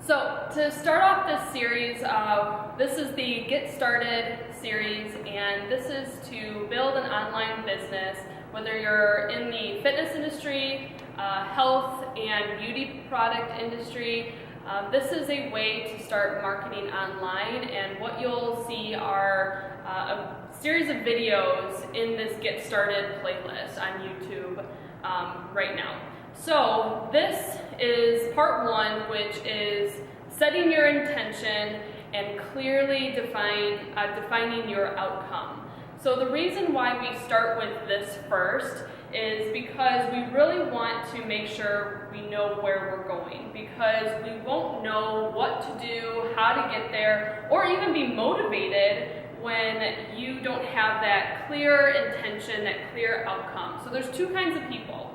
So to start off this series, this is the Get Started series, and this is to build an online business, whether you're in the fitness industry, health and beauty product industry. This is a way to start marketing online, and what you'll see are a series of videos in this Get Started playlist on YouTube right now. So this is part one, which is setting your intention and clearly defining your outcome. So the reason why we start with this first is because we really want to make sure we know where we're going, because we won't know what to do, how to get there, or even be motivated when you don't have that clear intention, that clear outcome. So there's two kinds of people.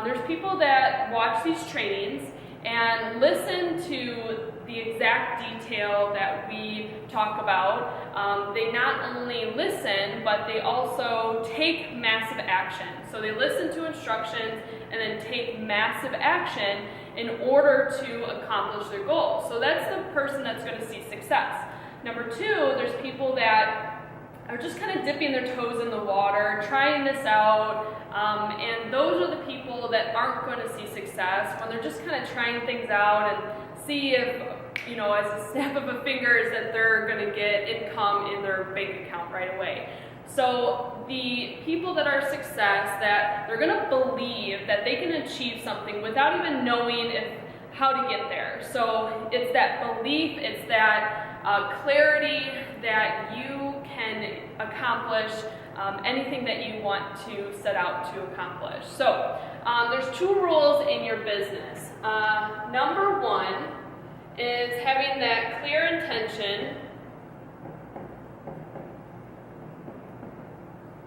There's people that watch these trainings and listen to the exact detail that we talk about. They not only listen, but they also take massive action. So they listen to instructions and then take massive action in order to accomplish their goal. So that's the person that's going to see success. Number two, there's people that are just kind of dipping their toes in the water, trying this out, and those are the people that aren't going to see success when they're just kind of trying things out and see if, as a snap of a finger, that they're going to get income in their bank account right away. So the people that are success, that they're going to believe that they can achieve something without even knowing how to get there. So it's that belief, it's that clarity that you can accomplish anything that you want to set out to accomplish. So there's two rules in your business. Number one is having that clear intention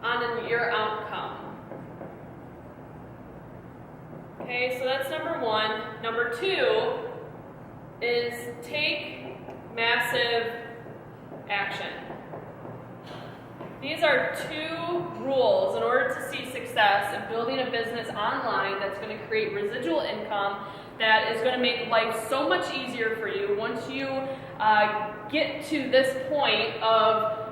on your outcome. Okay, so that's number one. Number two is take massive action. These are two rules in order to see success in building a business online that's going to create residual income, that is going to make life so much easier for you once you get to this point of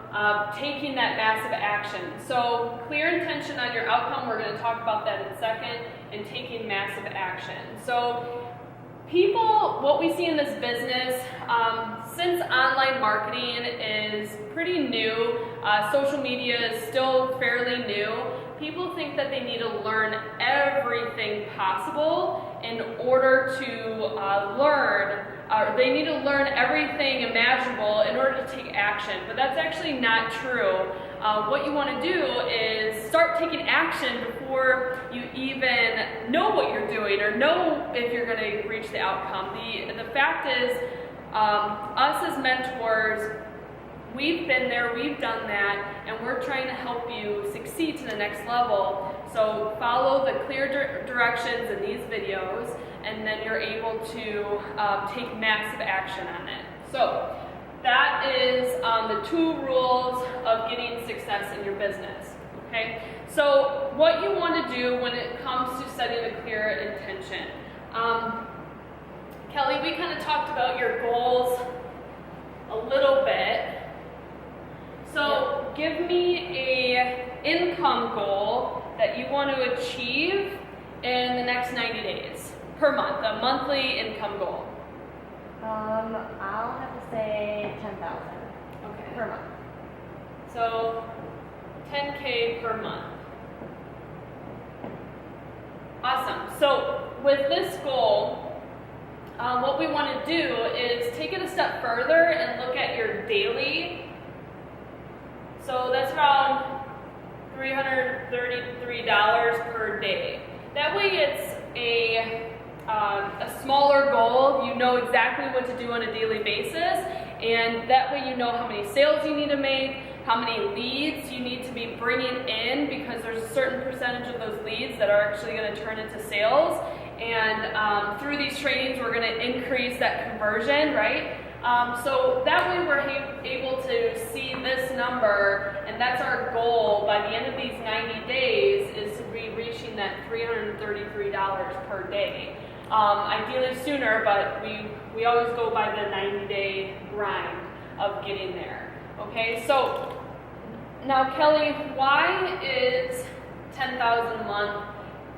taking that massive action. So clear intention on your outcome, we're going to talk about that in a second, and taking massive action. So people, what we see in this business, since online marketing is pretty new, social media is still fairly new, people think that they need to learn everything possible in order to they need to learn everything imaginable in order to take action, but that's actually not true. What you want to do is start taking action before you even know what you're doing or know if you're going to reach the outcome. The fact is, us as mentors, we've been there, we've done that, and we're trying to help you succeed to the next level. So follow the clear directions in these videos, and then you're able to take massive action on it. So that is the two rules of getting success in your business. Okay? So what you want to do when it comes to setting a clear intention. Kelly, we kind of talked about your goals a little bit. So give me a income goal that you want to achieve in the next 90 days per month, a monthly income goal. I'll have to say 10,000 per month. So 10K per month. Awesome. So with this goal, what we want to do is take it a step further and look at your daily. So that's around $333 per day. That way it's a smaller goal. You know exactly what to do on a daily basis, and that way you know how many sales you need to make, how many leads you need to be bringing in, because there's a certain percentage of those leads that are actually going to turn into sales. And through these trainings, we're going to increase that conversion, right? So that way we're able to see this number, and that's our goal by the end of these 90 days, is to be reaching that $333 per day. ideally sooner, but we always go by the 90-day grind of getting there. Okay, so now Kelly, why is $10,000 a month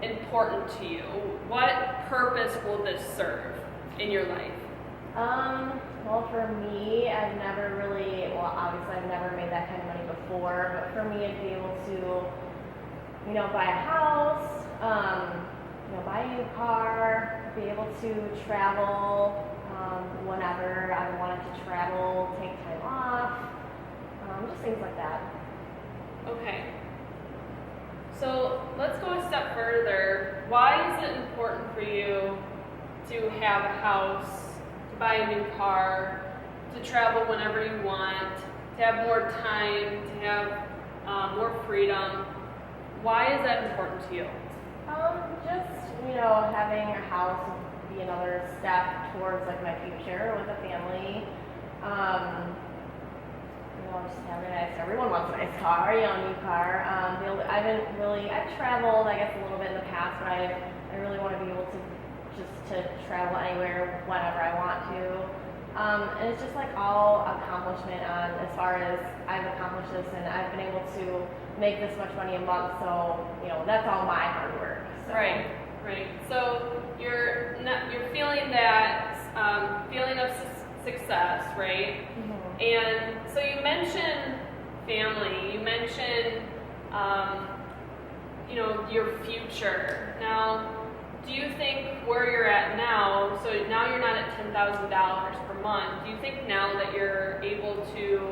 important to you? What purpose will this serve in your life? Well, for me, I've never really, well, obviously I've never made that kind of money before, but for me, I'd be able to, buy a house, buy a new car, be able to travel, whenever I wanted to travel, take time off, just things like that. Okay. So let's go a step further. Why is it important for you to have a house, to buy a new car, to travel whenever you want, to have more time, to have more freedom? Why is that important to you? Just, having a house would be another step towards like my future with a family. Just having everyone wants a nice car, new car. I've traveled, I guess, a little bit in the past, but I really want to be able to travel anywhere, whenever I want to. And it's just like all accomplishment as far as I've accomplished this and I've been able to make this much money a month, so, that's all my hard work. So. Right. So you're feeling that feeling of success, right? Mm-hmm. And so you mentioned family, you mentioned, your future. Now, do you think where you're at now, so now you're not at $10,000 per month, do you think now that you're able to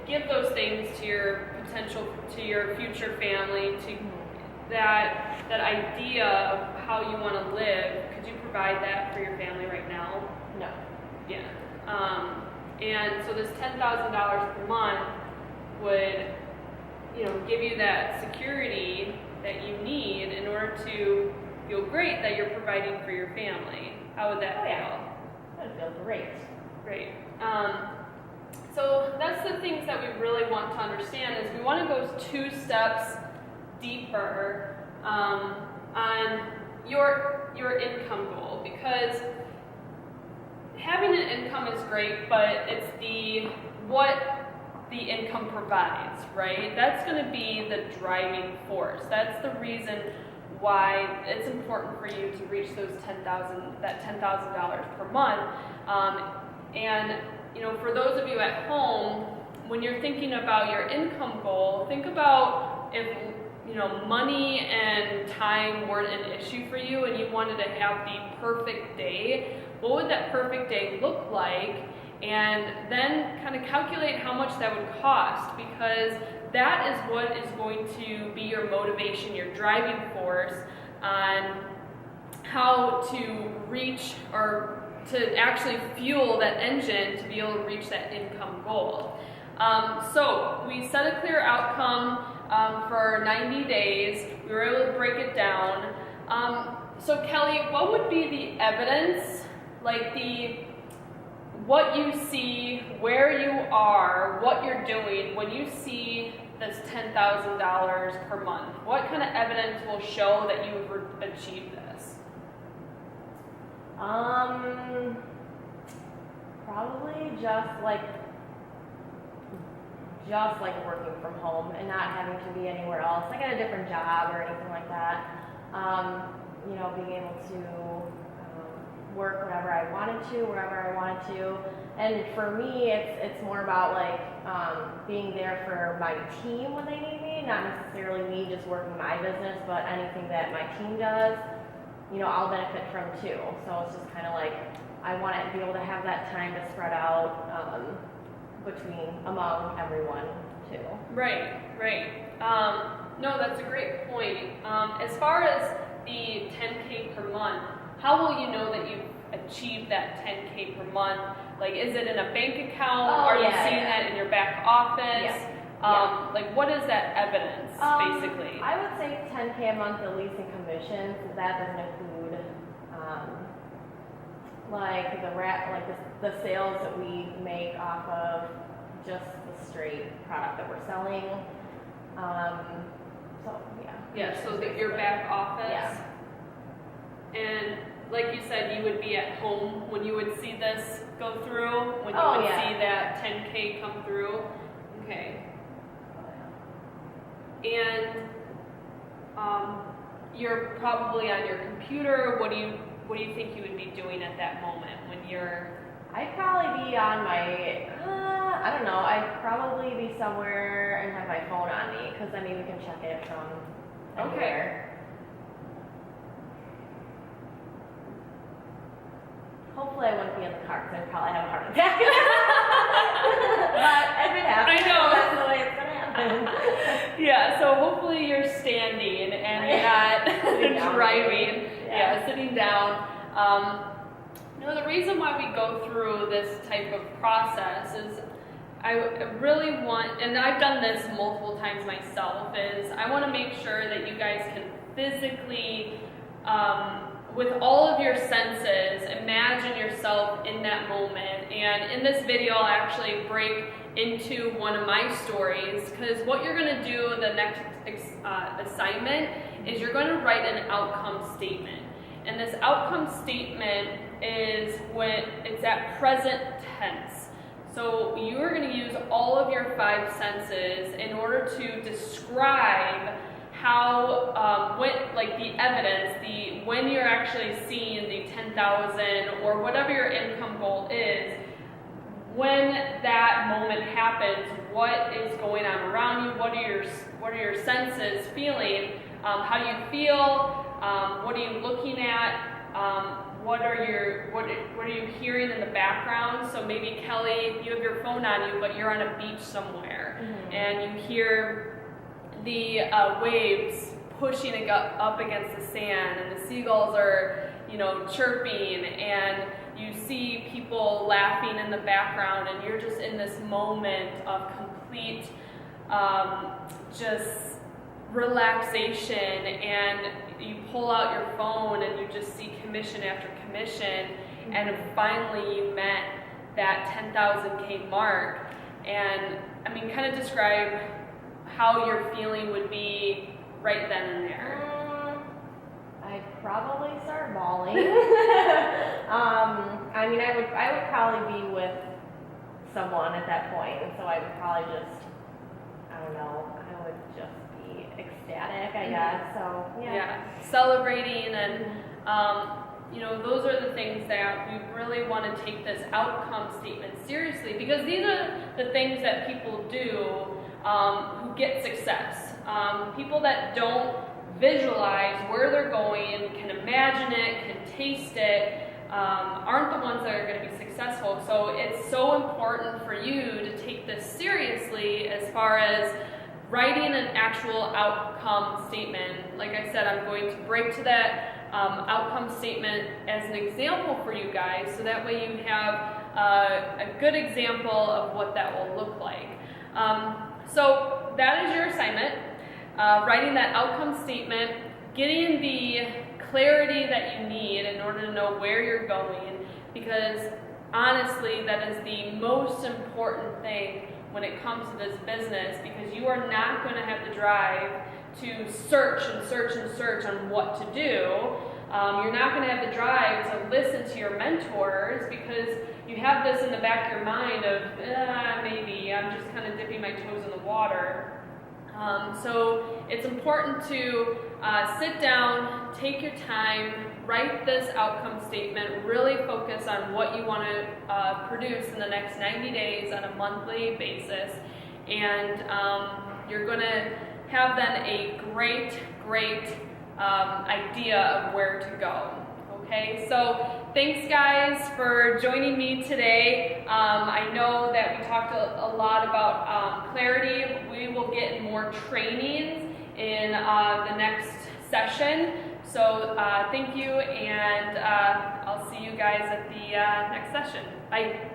give those things to your your future family, to that idea of how you want to live, could you provide that for your family right now? No. Yeah. And so this $10,000 per month would, give you that security that you need in order to feel great that you're providing for your family. How would that feel? Yeah. That would feel great. Great. So that's the things that we really want to understand is we want to go 2 steps deeper on your income goal, because having an income is great, but it's what the income provides, right? That's going to be the driving force. That's the reason why it's important for you to reach that $10,000 per month. And for those of you at home, when you're thinking about your income goal, think about if money and time weren't an issue for you and you wanted to have the perfect day, what would that perfect day look like? And then kind of calculate how much that would cost, because that is what is going to be your motivation, your driving force on how to reach or to actually fuel that engine to be able to reach that income goal. So we set a clear outcome for 90 days. We were able to break it down. So Kelly, what would be the evidence, like what you see, where you are, what you're doing when you see this $10,000 per month? What kind of evidence will show that you've achieved this? Probably just like working from home and not having to be anywhere else, like at a different job or anything like that. Being able to work whenever I wanted to, wherever I wanted to. And for me, it's more about being there for my team when they need me, not necessarily me just working my business, but anything that my team does, I'll benefit from too. So it's just kind of like I want to be able to have that time to spread out among everyone too. Right. No, that's a great point. As far as the $10K per month, how will you know that you've achieved that $10K per month? Like, is it in a bank account? Are you seeing that in your back office? Like, what is that evidence, basically? I would say $10K a month at least in commissions. That doesn't include the sales that we make off of just the straight product that we're selling. So your back office? Yeah. at home when you would see this go through, when you Oh, would yeah. see that 10K come through? Okay. And you're probably on your computer. What do you think you would be doing at that moment when you're? I'd probably be on my, I don't know, I'd probably be somewhere and have my phone on me, because I mean, we can check it from anywhere. Hopefully I wouldn't be in the car, because I'd probably have a heart attack. But if it happens, I know. that's the way it's going to happen. Yeah, so hopefully you're standing and you're Sitting not down. driving. Yeah. Yeah, sitting down. The reason why we go through this type of process is I really want, and I've done this multiple times myself, is I want to make sure that you guys can physically, with all of your senses, imagine yourself in that moment. And in this video, I'll actually break into one of my stories, because what you're going to do the next assignment is you're going to write an outcome statement. And this outcome statement is when it's at present tense. So you're going to use all of your 5 senses in order to describe how, like the evidence, when you're actually seeing the 10,000 or whatever your income goal is, when that moment happens, what is going on around you? What are your senses feeling? How do you feel? What are you looking at? What are you hearing in the background? So maybe Kelly, you have your phone on you, but you're on a beach somewhere, and you hear the waves pushing up against the sand, and the seagulls are, chirping, and you see people laughing in the background, and you're just in this moment of complete, just relaxation, and you pull out your phone and you just see commission after commission, and finally you met that 10,000K mark. And I mean, kind of describe how your feeling would be right then and there. I'd probably start bawling. I mean, I would probably be with someone at that point, and so I would probably just, I don't know, I would just be ecstatic, I guess. So yeah, celebrating, and those are the things that we really want to take this outcome statement seriously, because these are the things that people do who get success. People that don't visualize where they're going, can imagine it, can taste it, aren't the ones that are going to be successful. So it's so important for you to take this seriously as far as writing an actual outcome statement. Like I said, I'm going to break to that outcome statement as an example for you guys, so that way you have a good example of what that will look like. So that is your assignment, writing that outcome statement, getting the clarity that you need in order to know where you're going, because honestly, that is the most important thing when it comes to this business, because you are not going to have the drive to search and search and search on what to do. You're not going to have the drive to listen to your mentors, because you have this in the back of your mind of, maybe I'm just kind of dipping my toes in the water. So it's important to sit down, take your time, write this outcome statement, really focus on what you want to produce in the next 90 days on a monthly basis, and you're going to have then a great idea of where to go. Okay, so thanks guys for joining me today. I know that we talked a lot about clarity. We will get more trainings in the next session. So thank you, and I'll see you guys at the next session. Bye.